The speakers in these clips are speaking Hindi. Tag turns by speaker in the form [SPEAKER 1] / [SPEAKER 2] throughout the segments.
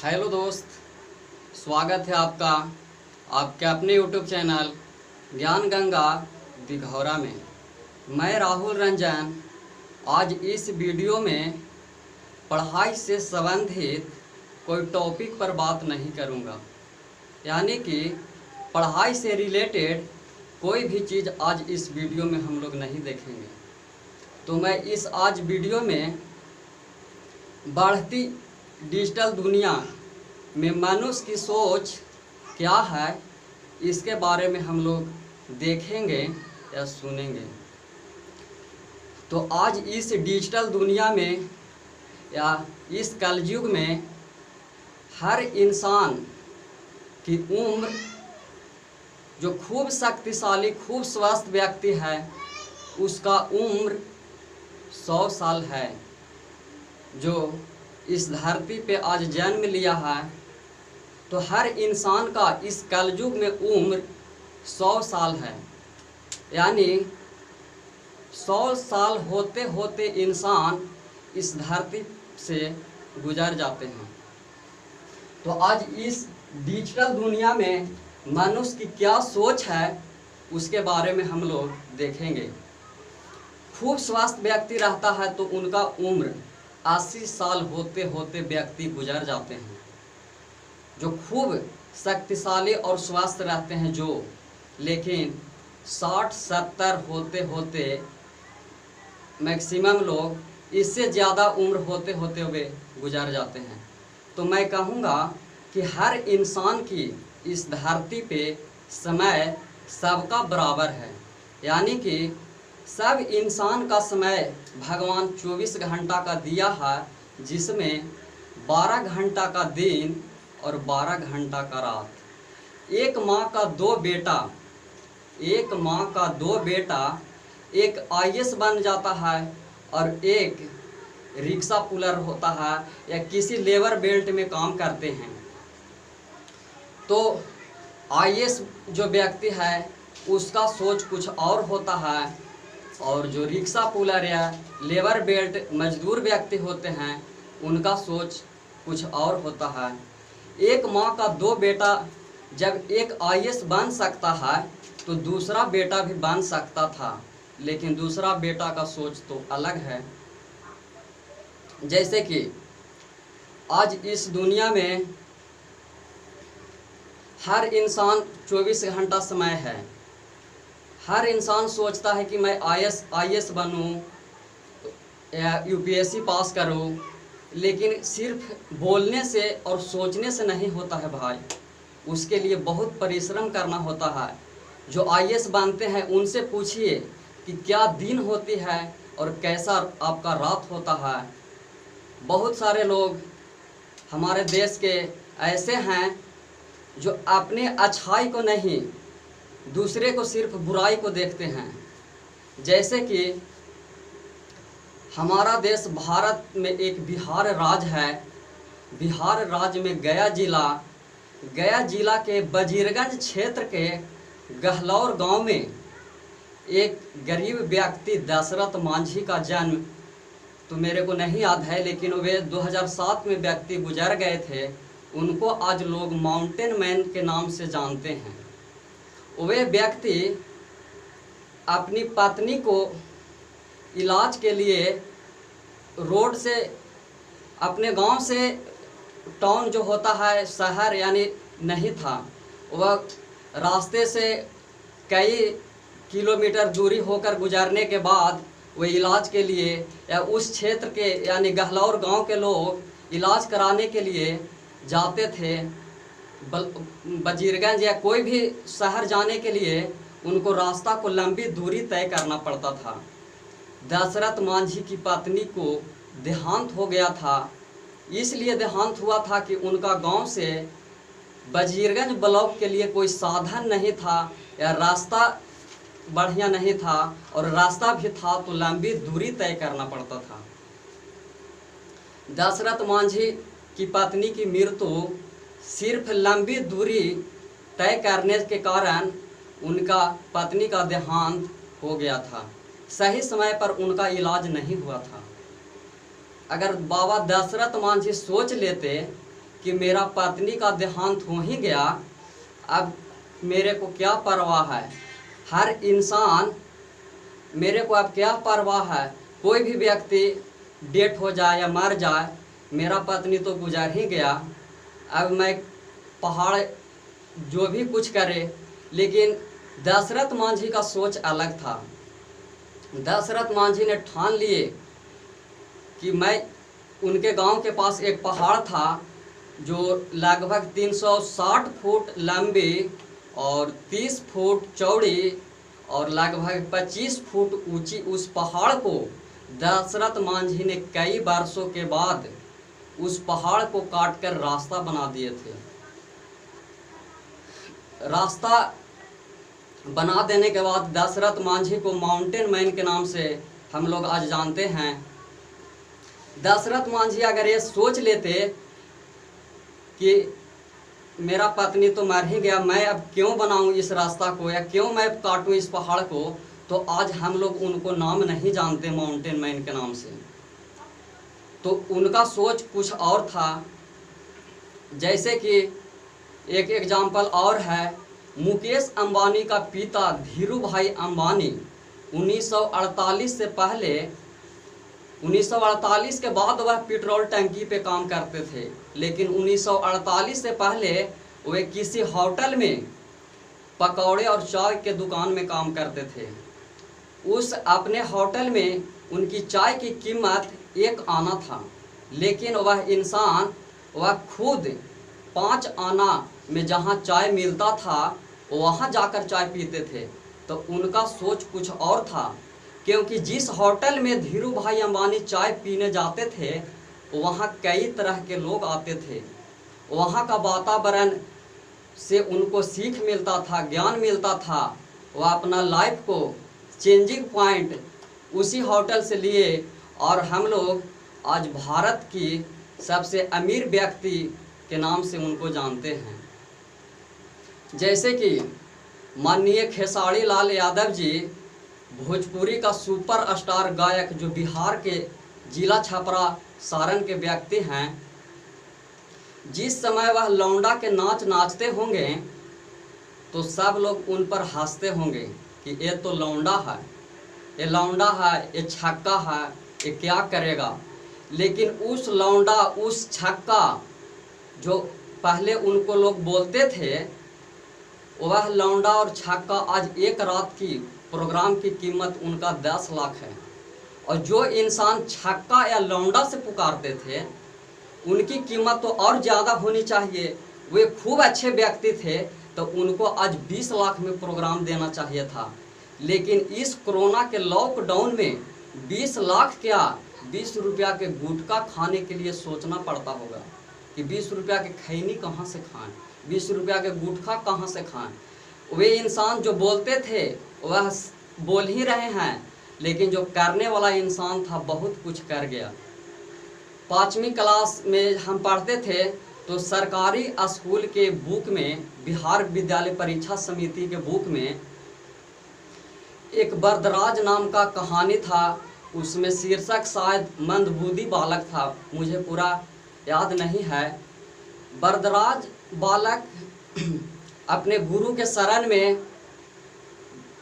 [SPEAKER 1] हेलो दोस्त, स्वागत है आपका आपके अपने यूट्यूब चैनल ज्ञान गंगा दिघौरा में। मैं राहुल रंजन आज इस वीडियो में पढ़ाई से संबंधित कोई टॉपिक पर बात नहीं करूंगा, यानी कि पढ़ाई से रिलेटेड कोई भी चीज़ आज इस वीडियो में हम लोग नहीं देखेंगे। तो मैं इस आज वीडियो में बढ़ती डिजिटल दुनिया में मनुष्य की सोच क्या है, इसके बारे में हम लोग देखेंगे या सुनेंगे। तो आज इस डिजिटल दुनिया में या इस कलयुग में हर इंसान की उम्र, जो खूब शक्तिशाली खूब स्वस्थ व्यक्ति है उसका उम्र 100 साल है। जो इस धरती पे आज जन्म लिया है, तो हर इंसान का इस कलयुग में उम्र 100 साल है। यानी 100 साल होते होते इंसान इस धरती से गुजर जाते हैं। तो आज इस डिजिटल दुनिया में मनुष्य की क्या सोच है उसके बारे में हम लोग देखेंगे। खूब स्वस्थ व्यक्ति रहता है तो उनका उम्र 80 साल होते होते व्यक्ति गुजर जाते हैं। जो खूब शक्तिशाली और स्वस्थ रहते हैं लेकिन 60-70 होते होते मैक्सिमम लोग इससे ज़्यादा उम्र होते होते वे गुजर जाते हैं। तो मैं कहूँगा कि हर इंसान की इस धरती पे समय सबका बराबर है, यानी कि सब इंसान का समय भगवान 24 घंटा का दिया है, जिसमें 12 घंटा का दिन और 12 घंटा का रात। एक माँ का दो बेटा एक आईएएस बन जाता है और एक रिक्शा पुलर होता है या किसी लेबर बेल्ट में काम करते हैं। तो आईएएस जो व्यक्ति है उसका सोच कुछ और होता है, और जो रिक्शा पुलर या लेबर बेल्ट मजदूर व्यक्ति होते हैं उनका सोच कुछ और होता है। एक माँ का दो बेटा जब एक आईएएस बन सकता है तो दूसरा बेटा भी बन सकता था, लेकिन दूसरा बेटा का सोच तो अलग है। जैसे कि आज इस दुनिया में हर इंसान 24 घंटा समय है। हर इंसान सोचता है कि मैं आईएएस बनूं या यूपीएससी पास करूं, लेकिन सिर्फ बोलने से और सोचने से नहीं होता है भाई, उसके लिए बहुत परिश्रम करना होता है। जो आईएएस बनते हैं उनसे पूछिए कि क्या दिन होती है और कैसा आपका रात होता है। बहुत सारे लोग हमारे देश के ऐसे हैं जो अपने अच्छाई को नहीं, दूसरे को सिर्फ बुराई को देखते हैं। जैसे कि हमारा देश भारत में एक बिहार राज्य है। बिहार राज्य में गया जिला के वजीरगंज क्षेत्र के गहलौर गांव में एक गरीब व्यक्ति दशरथ मांझी का जन्म तो मेरे को नहीं याद है, लेकिन वे 2007 में व्यक्ति गुजर गए थे। उनको आज लोग माउंटेन मैन के नाम से जानते हैं। वे व्यक्ति अपनी पत्नी को इलाज के लिए रोड से अपने गांव से टाउन जो होता है शहर यानी नहीं था, वह रास्ते से कई किलोमीटर दूरी होकर गुजरने के बाद वे इलाज के लिए या उस क्षेत्र के यानी गहलौर गांव के लोग इलाज कराने के लिए जाते थे। वजीरगंज या कोई भी शहर जाने के लिए उनको रास्ता को लंबी दूरी तय करना पड़ता था। दशरथ मांझी की पत्नी को देहांत हो गया था। इसलिए देहांत हुआ था कि उनका गांव से वजीरगंज ब्लॉक के लिए कोई साधन नहीं था या रास्ता बढ़िया नहीं था, और रास्ता भी था तो लंबी दूरी तय करना पड़ता था। दशरथ मांझी की पत्नी की मृत्यु सिर्फ लंबी दूरी तय करने के कारण उनका पत्नी का देहांत हो गया था। सही समय पर उनका इलाज नहीं हुआ था। अगर बाबा दशरथ मांझी सोच लेते कि मेरा पत्नी का देहांत हो ही गया, अब मेरे को क्या परवाह है। हर इंसान, मेरे को अब क्या परवाह है, कोई भी व्यक्ति डेथ हो जाए या मर जाए, मेरा पत्नी तो गुजर ही गया, अब मैं पहाड़ जो भी कुछ करे। लेकिन दशरथ मांझी का सोच अलग था। दशरथ मांझी ने ठान लिए कि मैं, उनके गांव के पास एक पहाड़ था जो लगभग 360 फुट लंबी और 30 फुट चौड़ी और लगभग 25 फुट ऊंची, उस पहाड़ को दशरथ मांझी ने कई वर्षों के बाद उस पहाड़ को काटकर रास्ता बना दिए थे। रास्ता बना देने के बाद दशरथ मांझी को माउंटेन मैन के नाम से हम लोग आज जानते हैं। दशरथ मांझी अगर ये सोच लेते कि मेरा पत्नी तो मर ही गया, मैं अब क्यों बनाऊं इस रास्ता को, या क्यों मैं काटूं इस पहाड़ को, तो आज हम लोग उनको नाम नहीं जानते माउंटेन मैन के नाम से। तो उनका सोच कुछ और था। जैसे कि एक एग्जाम्पल और है, मुकेश अंबानी का पिता धीरू भाई अंबानी 1948 से पहले, 1948 के बाद वह पेट्रोल टंकी पे काम करते थे, लेकिन 1948 से पहले वे किसी होटल में पकौड़े और चाय के दुकान में काम करते थे। उस अपने होटल में उनकी चाय की कीमत 1 आना था, लेकिन वह इंसान, वह खुद 5 आना में जहाँ चाय मिलता था वहाँ जाकर चाय पीते थे। तो उनका सोच कुछ और था, क्योंकि जिस होटल में धीरू भाई अंबानी चाय पीने जाते थे वहाँ कई तरह के लोग आते थे। वहाँ का वातावरण से उनको सीख मिलता था, ज्ञान मिलता था। वह अपना लाइफ को चेंजिंग पॉइंट उसी होटल से लिए, और हम लोग आज भारत की सबसे अमीर व्यक्ति के नाम से उनको जानते हैं। जैसे कि माननीय खेसारी लाल यादव जी भोजपुरी का सुपर स्टार गायक, जो बिहार के जिला छपरा सारण के व्यक्ति हैं। जिस समय वह लौंडा के नाच नाचते होंगे तो सब लोग उन पर हंसते होंगे कि ये तो लौंडा है, ये लौंडा है, ये छक्का है, ये क्या करेगा। लेकिन उस लौंडा, उस छक्का जो पहले उनको लोग बोलते थे, वह लौंडा और छक्का आज एक रात की प्रोग्राम की कीमत उनका 10 लाख है। और जो इंसान छक्का या लौंडा से पुकारते थे उनकी कीमत तो और ज़्यादा होनी चाहिए। वे खूब अच्छे व्यक्ति थे तो उनको आज 20 लाख में प्रोग्राम देना चाहिए था। लेकिन इस कोरोना के लॉकडाउन में 20 लाख क्या, 20 रुपया के गुटखा खाने के लिए सोचना पड़ता होगा कि 20 रुपया के खैनी कहाँ से खाएं, 20 रुपया के गुटखा कहाँ से खाएं। वे इंसान जो बोलते थे वह बोल ही रहे हैं, लेकिन जो करने वाला इंसान था बहुत कुछ कर गया। 5वीं क्लास में हम पढ़ते थे तो सरकारी स्कूल के बुक में, बिहार विद्यालय परीक्षा समिति के बुक में एक बरदराज नाम का कहानी था। उसमें शीर्षक शायद मंदबुद्धि बालक था, मुझे पूरा याद नहीं है। बरदराज बालक अपने गुरु के शरण में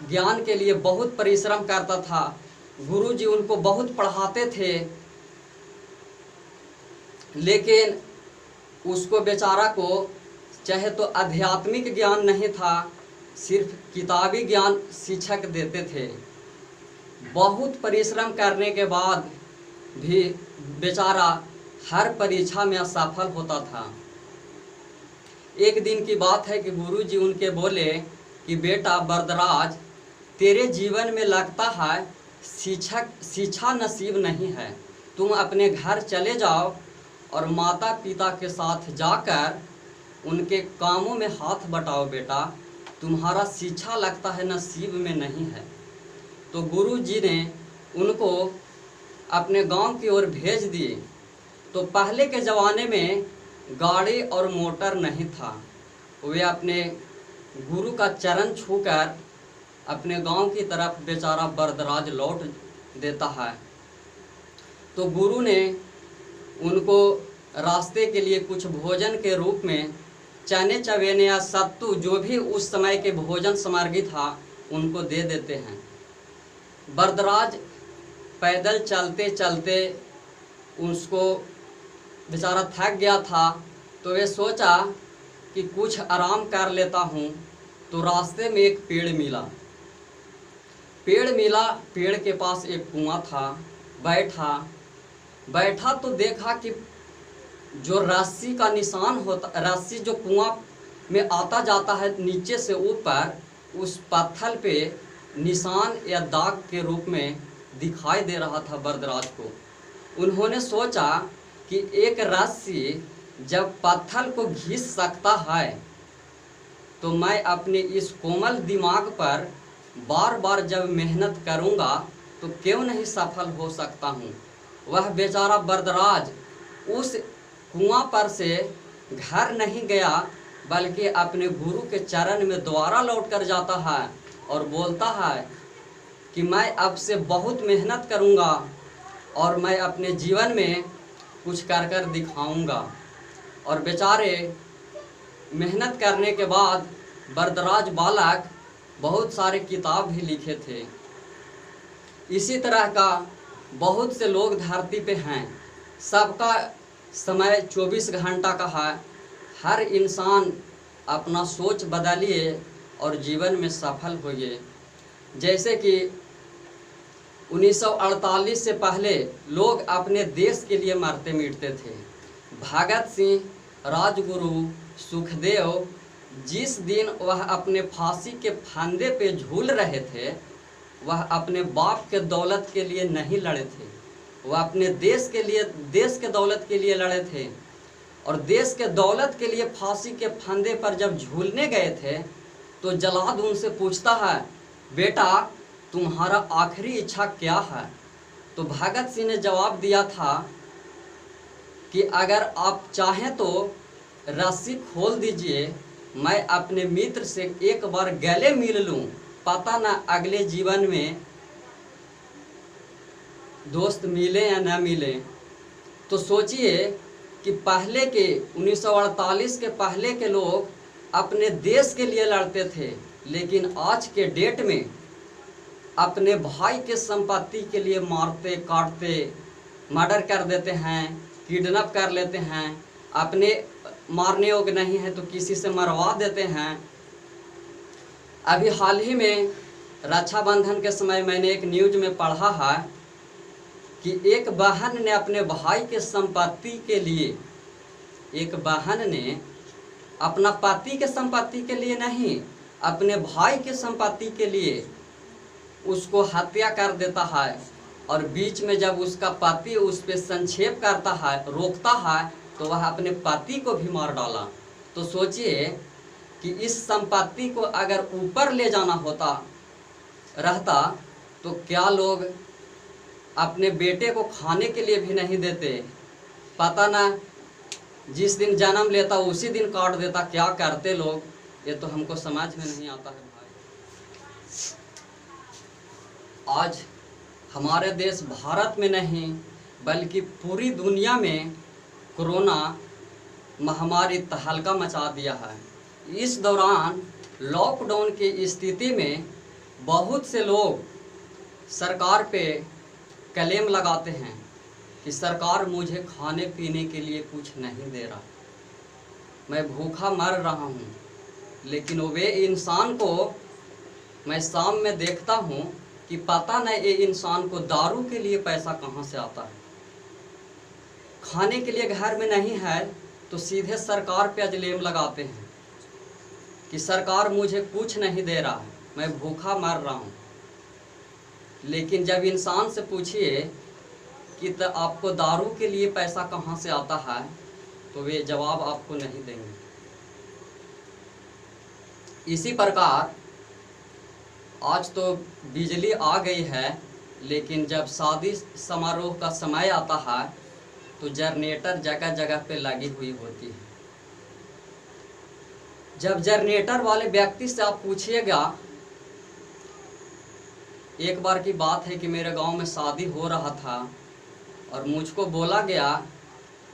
[SPEAKER 1] ज्ञान के लिए बहुत परिश्रम करता था। गुरु जी उनको बहुत पढ़ाते थे, लेकिन उसको बेचारा को चाहे तो आध्यात्मिक ज्ञान नहीं था, सिर्फ किताबी ज्ञान शिक्षक देते थे। बहुत परिश्रम करने के बाद भी बेचारा हर परीक्षा में असफल होता था। एक दिन की बात है कि गुरुजी उनके बोले कि बेटा बरदराज, तेरे जीवन में लगता है शिक्षा नसीब नहीं है, तुम अपने घर चले जाओ और माता पिता के साथ जाकर उनके कामों में हाथ बटाओ बेटा, तुम्हारा शिक्षा लगता है नसीब में नहीं है। तो गुरु जी ने उनको अपने गांव की ओर भेज दिए। तो पहले के ज़माने में गाड़ी और मोटर नहीं था। वे अपने गुरु का चरण छूकर अपने गांव की तरफ बेचारा बरदराज लौट देता है। तो गुरु ने उनको रास्ते के लिए कुछ भोजन के रूप में चने चवेने या सत्तू जो भी उस समय के भोजन सामग्री था उनको दे देते हैं। बरदराज पैदल चलते चलते उसको बेचारा थक गया था, तो वे सोचा कि कुछ आराम कर लेता हूँ। तो रास्ते में एक पेड़ मिला। पेड़ के पास एक कुआं था। बैठा तो देखा कि जो रस्सी का निशान होता, रस्सी जो कुआं में आता जाता है नीचे से ऊपर, उस पत्थर पे निशान या दाग के रूप में दिखाई दे रहा था बरदराज को। उन्होंने सोचा कि एक रस्सी जब पत्थर को घिस सकता है तो मैं अपने इस कोमल दिमाग पर बार बार जब मेहनत करूंगा तो क्यों नहीं सफल हो सकता हूं। वह बेचारा बरदराज उस कुआं पर से घर नहीं गया, बल्कि अपने गुरु के चरण में दोबारा लौट कर जाता है और बोलता है कि मैं अब से बहुत मेहनत करूंगा और मैं अपने जीवन में कुछ कर कर दिखाऊंगा। और बेचारे मेहनत करने के बाद बरदराज बालक बहुत सारे किताब भी लिखे थे। इसी तरह का बहुत से लोग धरती पे हैं। सबका समय 24 घंटा का है। हर इंसान अपना सोच बदलिए और जीवन में सफल होइए। जैसे कि 1948 से पहले लोग अपने देश के लिए मरते मिटते थे। भगत सिंह, राजगुरु, सुखदेव, जिस दिन वह अपने फांसी के फंदे पे झूल रहे थे, वह अपने बाप के दौलत के लिए नहीं लड़े थे। वह अपने देश के दौलत के लिए लड़े थे। और देश के दौलत के लिए फांसी के फंदे पर जब झूलने गए थे तो जल्लाद उनसे पूछता है, बेटा तुम्हारा आखिरी इच्छा क्या है? तो भगत सिंह ने जवाब दिया था कि अगर आप चाहें तो रस्सी खोल दीजिए, मैं अपने मित्र से एक बार गले मिल लूं, पता ना अगले जीवन में दोस्त मिले या ना मिले। तो सोचिए कि पहले के 1948 के पहले के लोग अपने देश के लिए लड़ते थे, लेकिन आज के डेट में अपने भाई के संपत्ति के लिए मारते काटते, मर्डर कर देते हैं, किडनैप कर लेते हैं। अपने मारने योग्य नहीं है तो किसी से मरवा देते हैं। अभी हाल ही में रक्षाबंधन के समय मैंने एक न्यूज में पढ़ा है कि एक बहन ने अपने भाई के संपत्ति के लिए, एक बहन ने अपना पति के संपत्ति के लिए नहीं, अपने भाई के संपत्ति के लिए उसको हत्या कर देता है। और बीच में जब उसका पति उस पर संक्षेप करता है, रोकता है, तो वह अपने पति को भी मार डाला। तो सोचिए कि इस संपत्ति को अगर ऊपर ले जाना रहता तो क्या लोग अपने बेटे को खाने के लिए भी नहीं देते। पता ना जिस दिन जन्म लेता उसी दिन काट देता। क्या करते लोग, ये तो हमको समझ में नहीं आता है भाई। आज हमारे देश भारत में नहीं बल्कि पूरी दुनिया में कोरोना महामारी तहलका मचा दिया है। इस दौरान लॉकडाउन की स्थिति में बहुत से लोग सरकार पे क्लेम लगाते हैं कि सरकार मुझे खाने पीने के लिए कुछ नहीं दे रहा, मैं भूखा मर रहा हूँ। लेकिन वे इंसान को मैं शाम में देखता हूँ कि पता नहीं ये इंसान को दारू के लिए पैसा कहाँ से आता है। खाने के लिए घर में नहीं है तो सीधे सरकार पे क्लेम लगाते हैं कि सरकार मुझे कुछ नहीं दे रहा है, मैं भूखा मर रहा हूँ। लेकिन जब इंसान से पूछिए कि तो आपको दारू के लिए पैसा कहाँ से आता है, तो वे जवाब आपको नहीं देंगे। इसी प्रकार आज तो बिजली आ गई है, लेकिन जब शादी समारोह का समय आता है तो जनरेटर जगह जगह पे लगी हुई होती है। जब जनरेटर वाले व्यक्ति से आप पूछिएगा, एक बार की बात है कि मेरे गांव में शादी हो रहा था और मुझको बोला गया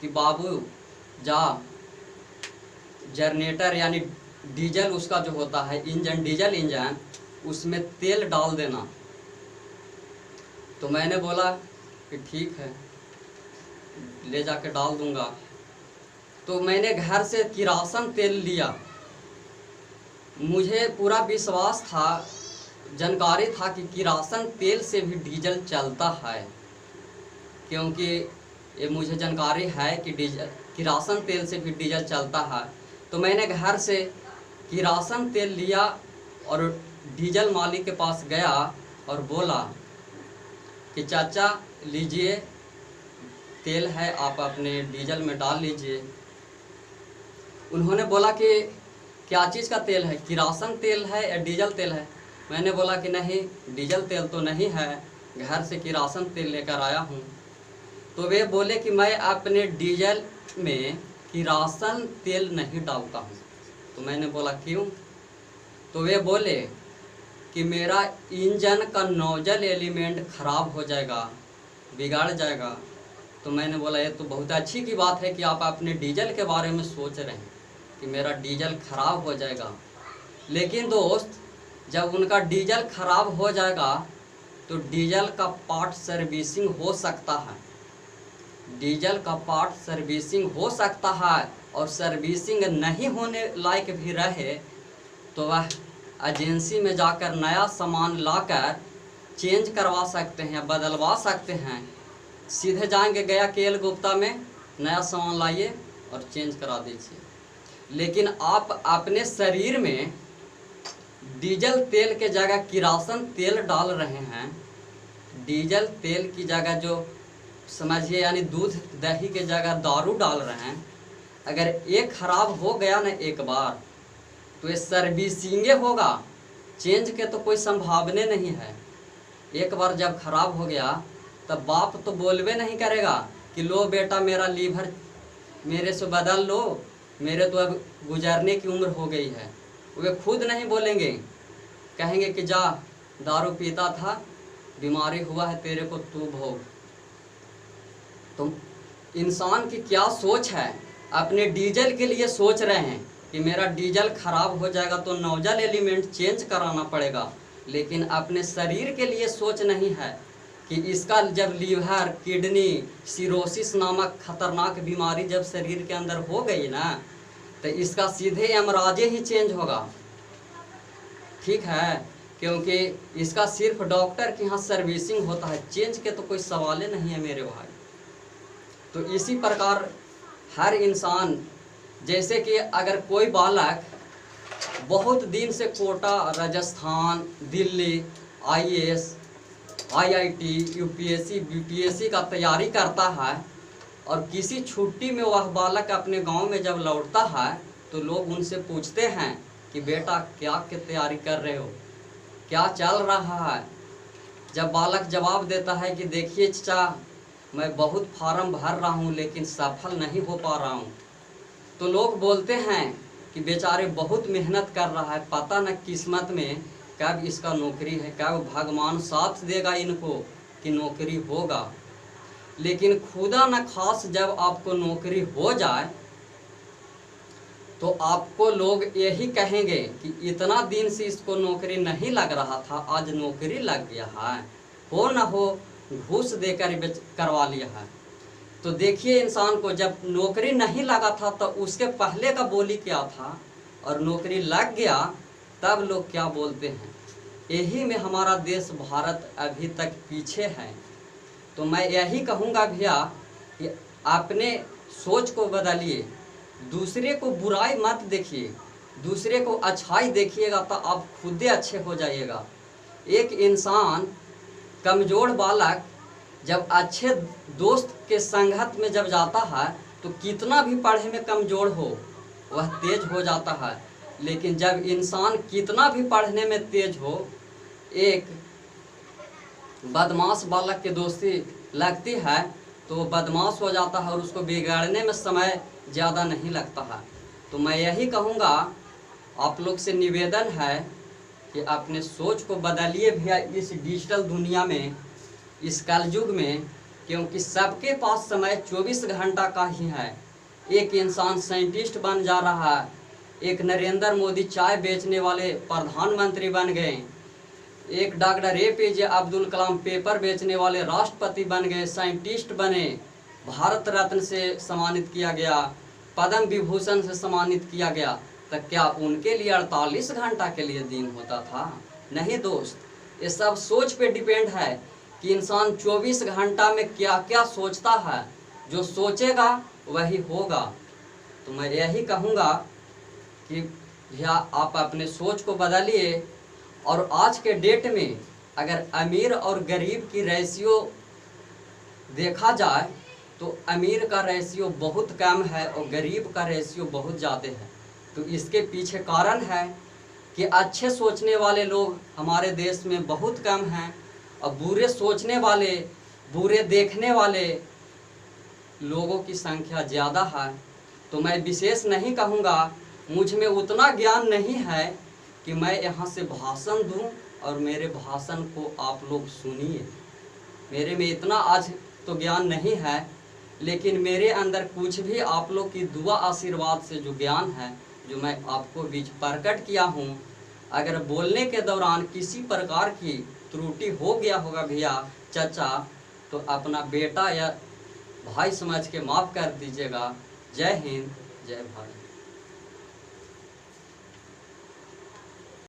[SPEAKER 1] कि बाबू जा जनरेटर यानी डीजल उसका जो होता है इंजन, डीजल इंजन, उसमें तेल डाल देना। तो मैंने बोला कि ठीक है, ले जाके डाल दूंगा। तो मैंने घर से किरासन तेल लिया। मुझे पूरा विश्वास था, जानकारी था कि किरासन तेल से भी डीजल चलता है, क्योंकि ये मुझे जानकारी है कि डीजल किरासन तेल से भी डीजल चलता है। तो मैंने घर से किरासन तेल लिया और डीजल मालिक के पास गया और बोला कि चाचा लीजिए, तेल है, आप अपने डीजल में डाल लीजिए। उन्होंने बोला कि क्या चीज़ का तेल है, किरासन तेल है या डीजल तेल है? मैंने बोला कि नहीं, डीजल तेल तो नहीं है, घर से किरासन तेल लेकर आया हूँ। तो वे बोले कि मैं अपने डीजल में किरासन तेल नहीं डालता हूँ। तो मैंने बोला क्यों? तो वे बोले कि मेरा इंजन का नोजल एलिमेंट ख़राब हो जाएगा, बिगाड़ जाएगा। तो मैंने बोला ये तो बहुत अच्छी की बात है कि आप अपने डीजल के बारे में सोच रहे हैं कि मेरा डीजल ख़राब हो जाएगा। लेकिन दोस्त, जब उनका डीजल ख़राब हो जाएगा तो डीजल का पार्ट सर्विसिंग हो सकता है, डीजल का पार्ट सर्विसिंग हो सकता है, और सर्विसिंग नहीं होने लायक भी रहे तो वह एजेंसी में जाकर नया सामान लाकर चेंज करवा सकते हैं, बदलवा सकते हैं। सीधे जाएंगे गया केएल गुप्ता में, नया सामान लाइए और चेंज करा दीजिए। लेकिन आप अपने शरीर में डीजल तेल के जगह किरासन तेल डाल रहे हैं। डीजल तेल की जगह जो समझिए यानी दूध दही के जगह दारू डाल रहे हैं। अगर एक खराब हो गया ना एक बार, तो ये सर्विसिंगे होगा, चेंज के तो कोई संभावना नहीं है। एक बार जब खराब हो गया तब बाप तो बोलवे नहीं करेगा कि लो बेटा मेरा लीवर मेरे से बदल लो, मेरे तो अब गुजरने की उम्र हो गई है। वे खुद नहीं बोलेंगे, कहेंगे कि जा दारू पीता था, बीमारी हुआ है तेरे को, तू भोग। तो इंसान की क्या सोच है, अपने डीजल के लिए सोच रहे हैं कि मेरा डीजल खराब हो जाएगा तो नोजल एलिमेंट चेंज कराना पड़ेगा, लेकिन अपने शरीर के लिए सोच नहीं है कि इसका जब लीवर, किडनी, सिरोसिस नामक खतरनाक बीमारी जब शरीर के अंदर हो गई ना, तो इसका सीधे एमराजे ही चेंज होगा। ठीक है, क्योंकि इसका सिर्फ डॉक्टर के यहाँ सर्विसिंग होता है, चेंज के तो कोई सवाल ही नहीं है मेरे भाई। तो इसी प्रकार हर इंसान, जैसे कि अगर कोई बालक बहुत दिन से Kota, Rajasthan, Delhi, IAS, IIT, UPSC, BPSC का तैयारी करता है और किसी छुट्टी में वह बालक अपने गांव में जब लौटता है तो लोग उनसे पूछते हैं कि बेटा क्या की तैयारी कर रहे हो, क्या चल रहा है। जब बालक जवाब देता है कि देखिए चाचा, मैं बहुत फार्म भर रहा हूँ लेकिन सफल नहीं हो पा रहा हूँ, तो लोग बोलते हैं कि बेचारे बहुत मेहनत कर रहा है, पता न किस्मत में कब इसका नौकरी है, कब भगवान साथ देगा इनको कि नौकरी होगा। लेकिन खुदा न खास जब आपको नौकरी हो जाए तो आपको लोग यही कहेंगे कि इतना दिन से इसको नौकरी नहीं लग रहा था, आज नौकरी लग गया है, हो न हो घूस देकर करवा लिया है। तो देखिए इंसान को जब नौकरी नहीं लगा था तो उसके पहले का बोली क्या था, और नौकरी लग गया तब लोग क्या बोलते हैं। यही में हमारा देश भारत अभी तक पीछे है। तो मैं यही कहूँगा भैया कि अपने सोच को बदलिए, दूसरे को बुराई मत देखिए, दूसरे को अच्छाई देखिएगा तो आप खुद ही अच्छे हो जाइएगा। एक इंसान, कमज़ोर बालक जब अच्छे दोस्त के संगत में जब जाता है तो कितना भी पढ़े में कमज़ोर हो वह तेज हो जाता है। लेकिन जब इंसान कितना भी पढ़ने में तेज हो, एक बदमाश बालक के दोस्ती लगती है तो बदमाश हो जाता है और उसको बिगाड़ने में समय ज़्यादा नहीं लगता है। तो मैं यही कहूँगा, आप लोग से निवेदन है कि अपने सोच को बदलिए भैया इस डिजिटल दुनिया में, इस कलयुग में, क्योंकि सबके पास समय 24 घंटा का ही है। एक इंसान साइंटिस्ट बन जा रहा है, एक नरेंद्र मोदी चाय बेचने वाले प्रधानमंत्री बन गए, एक doctor APJ Abdul Kalam paper बेचने वाले राष्ट्रपति बन गए, साइंटिस्ट बने, भारत रत्न से सम्मानित किया गया, पद्म विभूषण से सम्मानित किया गया। तो क्या उनके लिए 48 घंटा के लिए दिन होता था? नहीं दोस्त, ये सब सोच पे डिपेंड है कि इंसान 24 घंटा में क्या क्या सोचता है। जो सोचेगा वही होगा। तो मैं यही कहूँगा कि भैया आप अपने सोच को बदलिए। और आज के डेट में अगर अमीर और गरीब की रेशियो देखा जाए तो अमीर का रेशियो बहुत कम है और गरीब का रेशियो बहुत ज़्यादा है। तो इसके पीछे कारण है कि अच्छे सोचने वाले लोग हमारे देश में बहुत कम हैं और बुरे सोचने वाले, बुरे देखने वाले लोगों की संख्या ज़्यादा है। तो मैं विशेष नहीं कहूँगा, मुझ में उतना ज्ञान नहीं है कि मैं यहाँ से भाषण दूँ और मेरे भाषण को आप लोग सुनिए। मेरे में इतना आज तो ज्ञान नहीं है, लेकिन मेरे अंदर कुछ भी आप लोग की दुआ आशीर्वाद से जो ज्ञान है, जो मैं आपको बीच प्रकट किया हूँ, अगर बोलने के दौरान किसी प्रकार की त्रुटि हो गया होगा भैया चाचा, तो अपना बेटा या भाई समझ के माफ़ कर दीजिएगा। जय हिंद, जय भारत।